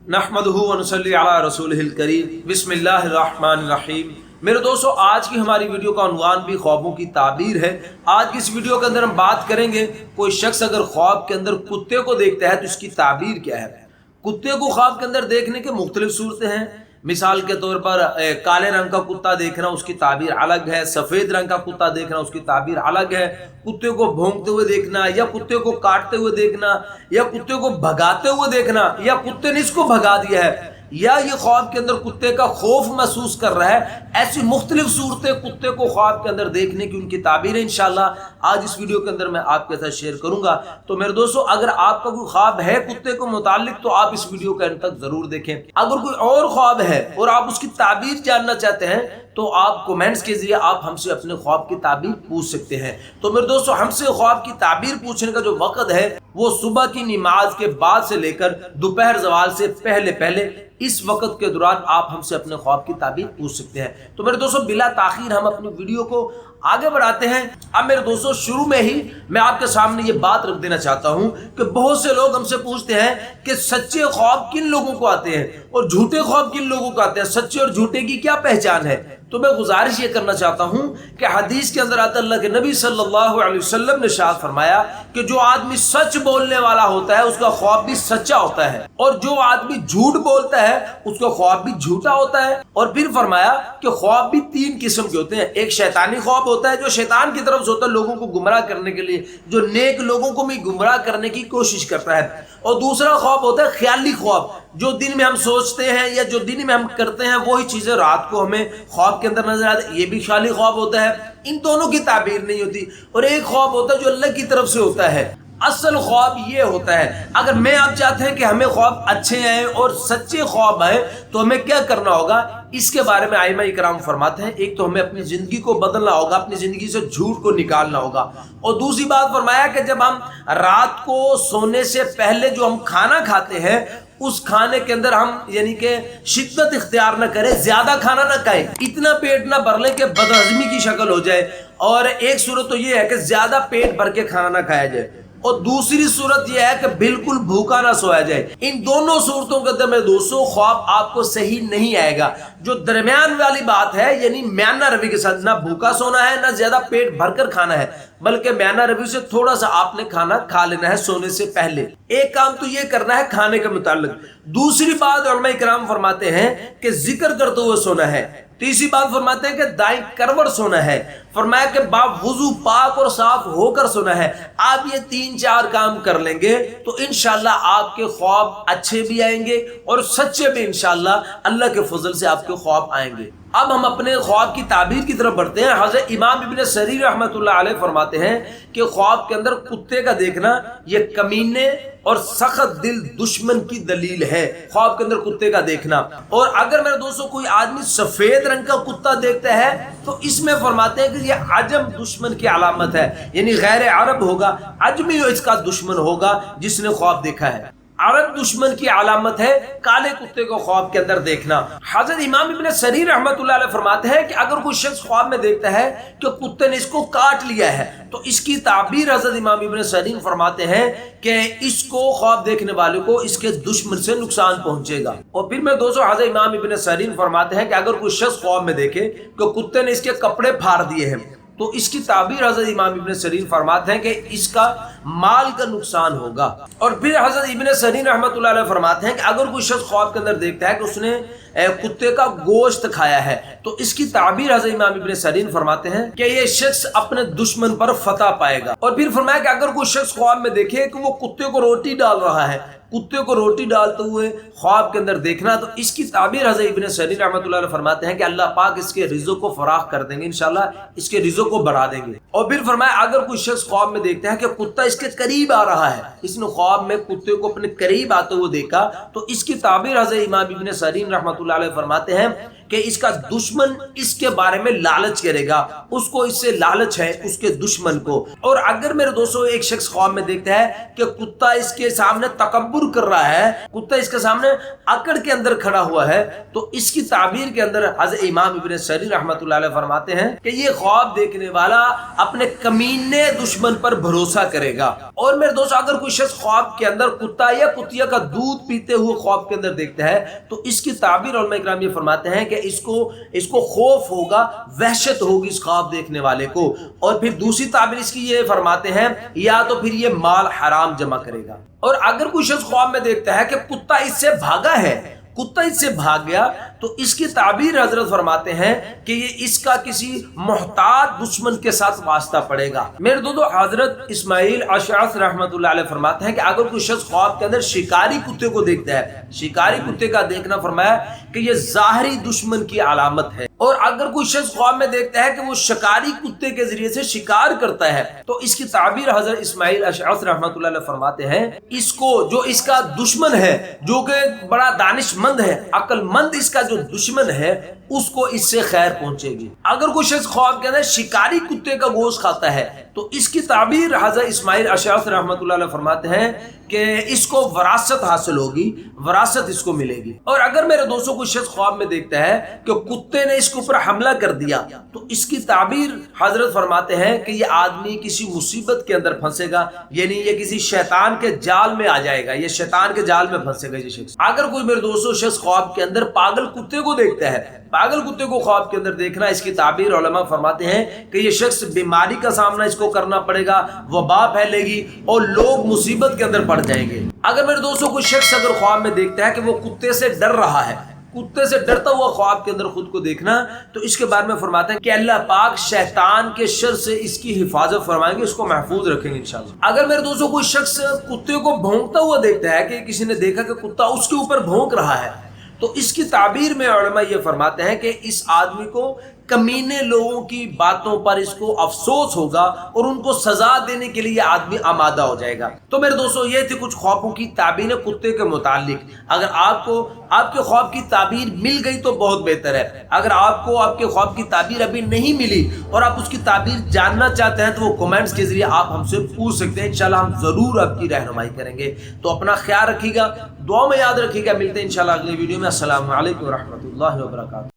नहमदुहु व नुसल्ली अला रसूलिहिल करीम बिस्मिल्लाहिर्रहमानिर्रहीम। मेरे दोस्तों, आज की हमारी वीडियो का उन्वान भी ख्वाबों की ताबीर है। आज की इस वीडियो के अंदर हम बात करेंगे, कोई शख्स अगर ख्वाब के अंदर कुत्ते को देखता है तो इसकी ताबीर क्या है। कुत्ते को ख्वाब के अंदर देखने के मुख्तलिफ सूरतें हैं। मिसाल के तौर पर काले रंग का कुत्ता देखना, उसकी ताबीर अलग है। सफ़ेद रंग का कुत्ता देखना, उसकी ताबीर अलग है। कुत्ते को भौंकते हुए देखना, या कुत्ते को काटते हुए देखना, या कुत्ते को भगाते हुए देखना, या कुत्ते ने इसको भगा दिया है, या ये ख्वाब के अंदर कुत्ते का खौफ महसूस कर रहा है। ऐसी मुख्तलिफ सूरतें कुत्ते को ख्वाब के अंदर देखने की उनकी ताबीर है। इंशाल्लाह आज इस वीडियो के अंदर मैं आपके साथ शेयर करूंगा। तो मेरे दोस्तों, अगर आपका कोई ख्वाब है कुत्ते को मुतालिक तो आप इस वीडियो के अंत तक जरूर देखें। अगर कोई और ख्वाब है और आप उसकी ताबीर जानना चाहते हैं तो आप कमेंट्स के जरिए आप हमसे अपने ख्वाब की ताबीर पूछ सकते हैं। तो मेरे दोस्तों, हमसे ख्वाब की ताबीर पूछने का जो वक्त है वो सुबह की नमाज के बाद से लेकर दोपहर ज़वाल से पहले पहले इस वक्त के दौरान आप हमसे अपने ख्वाब की ताबीर पूछ सकते हैं। तो मेरे दोस्तों, बिला ताखीर हम अपनी वीडियो को आगे बढ़ाते हैं। अब मेरे दोस्तों, शुरू में ही मैं आपके सामने ये बात रख देना चाहता हूं कि बहुत से लोग हमसे पूछते हैं कि सच्चे ख्वाब किन लोगों को आते हैं और झूठे ख्वाब किन लोगों को आते हैं, सच्चे और झूठे की क्या पहचान है। तो मैं गुजारिश ये करना चाहता हूं कि हदीस के अंदर आता अल्लाह के नबी सल्लल्लाहु अलैहि वसल्लम ने इरशाद फरमाया कि जो आदमी सच बोलने वाला होता है उसका ख्वाब भी सच्चा होता है, और जो आदमी झूठ बोलता है उसका ख्वाब भी झूठा होता है। और फिर फरमाया कि ख्वाब भी तीन किस्म के होते हैं। एक शैतानी ख्वाब होता है जो शैतान की तरफ से होता है, लोगों को गुमराह करने के लिए, जो नेक लोगों को भी गुमराह करने की कोशिश करता है। और दूसरा ख्वाब होता है ख्याली ख्वाब, जो दिन में हम सोचते हैं या जो दिन में हम करते हैं वही चीजें रात को हमें ख्वाब के अंदर नजर आती है, ये भी ख्याली ख्वाब होता है। इन दोनों की ताबीर नहीं होती। और एक ख्वाब होता है जो अल्लाह की तरफ से होता है। असल ख्वाब ये होता है, अगर मैं आप चाहते हैं कि हमें ख्वाब अच्छे आए और सच्चे ख्वाब आए तो हमें क्या करना होगा, इसके बारे में आइमा इकराम फरमाते हैं। एक तो हमें अपनी जिंदगी को बदलना होगा, अपनी जिंदगी से झूठ को निकालना होगा। और दूसरी बात फरमाया कि जब हम रात को सोने से पहले जो हम खाना खाते हैं उस खाने के अंदर हम यानी कि शिद्दत इख्तियार न करें, ज्यादा खाना ना खाएं, इतना पेट ना भर लें कि बदहजमी की शक्ल हो जाए। और एक सूरत तो ये है कि ज्यादा पेट भर के खाना ना खाया जाए, और दूसरी सूरत यह है कि बिल्कुल भूखा ना सोया जाए। इन दोनों सूरतों के अंदर मेरे दोस्तों ख्वाब आपको सही नहीं आएगा। जो दरमियान वाली बात है, यानी म्याना रवि के साथ, ना भूखा सोना है ना ज्यादा पेट भरकर खाना है, बल्कि म्याना रवि से थोड़ा सा आपने खाना खा लेना है सोने से पहले। एक काम तो ये करना है खाने के मुताल्लिक। दूसरी बात उलमा इकराम फरमाते हैं कि जिक्र करते हुए सोना है। तीसरी बात फरमाते हैं कि दाएं करवट सोना है। फरमाया कि बावुजू पाक और साफ होकर सोना है। आप ये तीन चार काम कर लेंगे तो इंशाल्लाह आपके ख्वाब अच्छे भी आएंगे और सच्चे भी इंशाल्लाह अल्लाह के फजल से आपके ख्वाब आएंगे। अब हम अपने ख्वाब की ताबीर की तरफ बढ़ते हैं। हज़रत इमाम इब्न सरीर रहमतुल्लाह अलैह फरमाते हैं कि ख्वाब के अंदर कुत्ते का देखना ये कमीने और सख्त दिल दुश्मन की दलील है। ख्वाब के अंदर कुत्ते का देखना। और अगर मेरे दोस्तों कोई आदमी सफेद रंग का कुत्ता देखता है तो इसमें फरमाते हैं कि यह अजम दुश्मन की अलामत है, यानी गैर अरब होगा, अजमी इसका दुश्मन होगा जिसने ख्वाब देखा है। अरब दुश्मन की अलामत है काले कुत्ते को ख्वाब के अंदर देखना। हज़रत इमाम इब्न सरीर रहमतुल्लाह अलैह फरमाते हैं कि अगर कोई शख्स ख्वाब में देखता है कि कुत्ते ने इसको काट लिया है तो इसकी ताबीर हज़रत इमाम इब्न सरीर फरमाते हैं कि इसको ख्वाब देखने वाले को इसके दुश्मन से नुकसान पहुंचेगा। और फिर मैं दोस्तों, हज़रत इमाम इब्न सरीर फरमाते हैं कि अगर कोई शख्स ख्वाब में देखे कि कुत्ते ने इसके कपड़े फाड़ दिए हैं तो इसकी ताबीर हज़रत इमाम इब्न सरीर फरमाते हैं कि इसका माल का नुकसान होगा। और फिर हज़रत इब्न सरीर रहमतुल्लाह अलैह फरमाते हैं कि अगर कोई शख्स ख्वाब के अंदर देखता है कि उसने कुत्ते का गोश्त खाया है तो इसकी ताबीर हज़रत इमाम इब्न सरीर फरमाते हैं कि ये शख्स अपने दुश्मन पर फतह पाएगा। और फिर फरमाया कि अगर कोई शख्स ख्वाब में देखे कि वो कुत्ते को रोटी डाल रहा है, कुत्ते को रोटी डालते हुए ख्वाब के अंदर देखना, तो इसकी ताबीर हज़रत इब्न सरीर रहमतुल्लाह अलैह फरमाते हैं कि अल्लाह पाक इसके रिज़्क़ को फराख कर देंगे, इंशाल्लाह इसके रिज़्क़ को बढ़ा देंगे। और फिर फरमाया अगर कोई शख्स ख्वाब में देखता है कि कुत्ता इसके करीब आ रहा है, इसने ख्वाब में कुत्ते को अपने करीब आते हुए देखा, तो इसकी ताबीर हज़रत इमाम इब्न सरीर रहमतुल्लाह अलैह फरमाते हैं کہ اس کا دشمن اس کے بارے میں لالچ کرے گا، اس کو اس سے لالچ ہے اس کے دشمن کو۔ اور اگر میرے دوستو ایک شخص خواب میں دیکھتا ہے کہ کتا اس کے سامنے تکبر کر رہا ہے، کتا اس کے سامنے اکڑ کے اندر کھڑا ہوا ہے، تو اس کی تعبیر کے اندر حضرت امام ابن سیرین رحمۃ اللہ علیہ فرماتے ہیں کہ یہ خواب دیکھنے والا اپنے کمینے دشمن پر بھروسہ کرے گا۔ اور میرے دوستو اگر کوئی شخص خواب کے اندر کتا یا کتیا کا دودھ پیتے ہوئے خواب کے اندر دیکھتا ہے تو اس کی تعبیر علماء کرام یہ فرماتے ہیں کہ اس کو خوف ہوگا، وحشت ہوگی اس خواب دیکھنے والے کو۔ اور پھر دوسری تعبیر اس کی یہ فرماتے ہیں یا تو پھر یہ مال حرام جمع کرے گا۔ اور اگر کوئی شخص خواب میں دیکھتا ہے کہ کتا اس سے بھاگا ہے، کتا اس سے بھاگ گیا، تو اس کی تعبیر حضرت فرماتے ہیں کہ یہ اس کا کسی محتاط دشمن کے ساتھ واسطہ پڑے گا۔ میرے دوستو حضرت اسماعیل اشعث رحمۃ اللہ علیہ فرماتے ہیں کہ اگر کوئی شخص خواب کے اندر شکاری کتے کو دیکھتا ہے، شکاری کتے کا دیکھنا فرمایا کہ یہ ظاہری دشمن کی علامت ہے۔ اور اگر کوئی شخص خواب میں دیکھتا ہے کہ وہ شکاری کتے کے ذریعے سے شکار کرتا ہے تو اس کی تعبیر حضرت اسماعیل اشعث رحمۃ اللہ علیہ فرماتے ہیں اس کو جو اس کا دشمن ہے، جو کہ بڑا دانش مند ہے، عقل مند اس کا جو دشمن ہے، اس کو اس سے خیر پہنچے گی۔ اگر کوئی شخص خواب کے اندر شکاری کتے کا گوشت کھاتا ہے تو اس کی تعبیر حضرت اسماعیل اشعث رحمۃ اللہ علیہ فرماتے ہیں کہ اس کو وراثت حاصل ہوگی، وراثت اس کو ملے گی۔ اور اگر میرے دوستوں کوئی شخص خواب میں دیکھتا ہے کہ کتے نے اس کے اوپر حملہ کر دیا تو اس کی تعبیر حضرت فرماتے ہیں کہ یہ آدمی کسی مصیبت کے اندر پھنسے گا، یعنی یہ کسی شیطان کے جال میں آ جائے گا، یہ شیطان کے جال میں پھنسے گا یہ شخص۔ اگر کوئی میرے دوستوں شخص خواب کے اندر پاگل کتے کو دیکھتا ہے، پاگل کتے کو خواب کے اندر دیکھنا، اس کی تعبیر علماء فرماتے ہیں کہ یہ شخص بیماری کا سامنا اس کو کرنا پڑے گا، وبا پھیلے گی اور لوگ مصیبت کے اندر پڑ جائیں گے۔ اگر میرے دوستوں کوئی شخص اگر خواب میں دیکھتا ہے کہ وہ کتے سے ڈر رہا ہے، کتے سے ڈرتا ہوا خواب کے اندر خود کو دیکھنا، تو اس کے بارے میں فرماتے ہیں کہ اللہ پاک شیطان کے شر سے اس کی حفاظت فرمائیں گے، اس کو محفوظ رکھیں گے انشاءاللہ۔ اگر میرے دوستوں کوئی شخص کتے کو بھونکتا ہوا دیکھتا ہے کہ کسی نے دیکھا کہ کتا اس کے اوپر بھونک رہا ہے، تو اس کی تعبیر میں علماء یہ فرماتے ہیں کہ اس آدمی کو کمینے لوگوں کی باتوں پر اس کو افسوس ہوگا اور ان کو سزا دینے کے لیے آدمی آمادہ ہو جائے گا۔ تو میرے دوستو یہ تھی کچھ خوابوں کی تعبیریں کتے کے متعلق۔ اگر آپ کو آپ کے خواب کی تعبیر مل گئی تو بہت بہتر ہے، اگر آپ کو آپ کے خواب کی تعبیر ابھی نہیں ملی اور آپ اس کی تعبیر جاننا چاہتے ہیں تو وہ کمنٹس کے ذریعے آپ ہم سے پوچھ سکتے ہیں، انشاءاللہ ہم ضرور آپ کی رہنمائی کریں گے۔ تو اپنا خیال رکھیے گا، دعا میں یاد رکھیے گا، ملتے ہیں انشاءاللہ اگلی ویڈیو میں۔ السلام علیکم ورحمۃ اللہ وبرکاتہ۔